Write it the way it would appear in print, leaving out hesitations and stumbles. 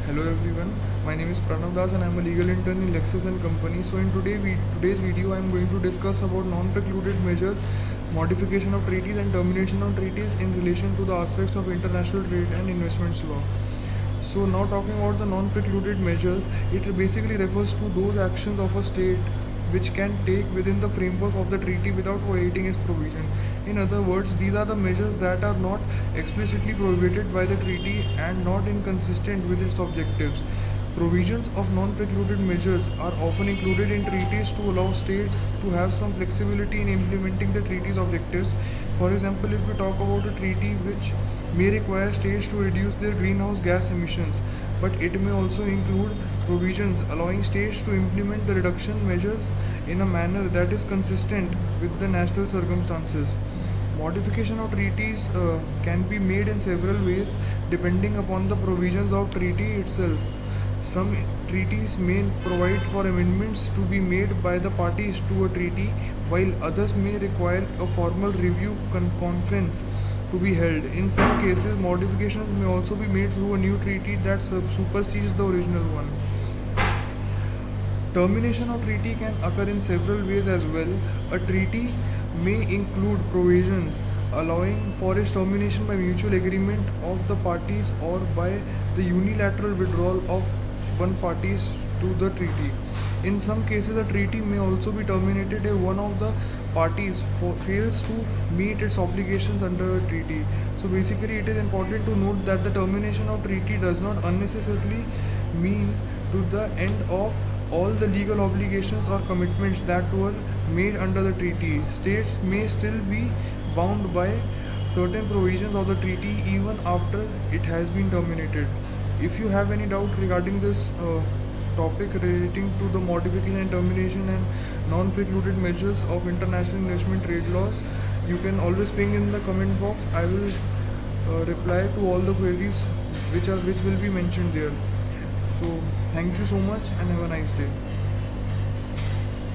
Hello everyone, my name is Pranav Das and I am a legal intern in Lexus and Company. So in today's video I am going to discuss about non-precluded measures, modification of treaties and termination of treaties in relation to the aspects of international trade and investments law. So now talking about the non-precluded measures, it basically refers to those actions of a state which can take within the framework of the treaty without violating its provision. In other words, these are the measures that are not explicitly prohibited by the treaty and not inconsistent with its objectives. Provisions of non-precluded measures are often included in treaties to allow states to have some flexibility in implementing the treaty's objectives. For example, if we talk about a treaty which may require states to reduce their greenhouse gas emissions, but it may also include provisions allowing states to implement the reduction measures in a manner that is consistent with the national circumstances. Modification of treaties can be made in several ways depending upon the provisions of treaty itself. Some treaties may provide for amendments to be made by the parties to a treaty, while others may require a formal review conference to be held. In some cases, modifications may also be made through a new treaty that supersedes the original one. Termination of treaty can occur in several ways as well. A treaty may include provisions allowing for its termination by mutual agreement of the parties or by the unilateral withdrawal of one parties to the treaty. In some cases, a treaty may also be terminated if one of the parties fails to meet its obligations under a treaty. So basically, it is important to note that the termination of treaty does not unnecessarily mean to the end of all the legal obligations or commitments that were made under the treaty. States may still be bound by certain provisions of the treaty even after it has been terminated. If you have any doubt regarding this topic relating to the modification and termination and non-precluded measures of international investment trade laws, you can always ping in the comment box. I will reply to all the queries which will be mentioned there. So thank you so much and have a nice day.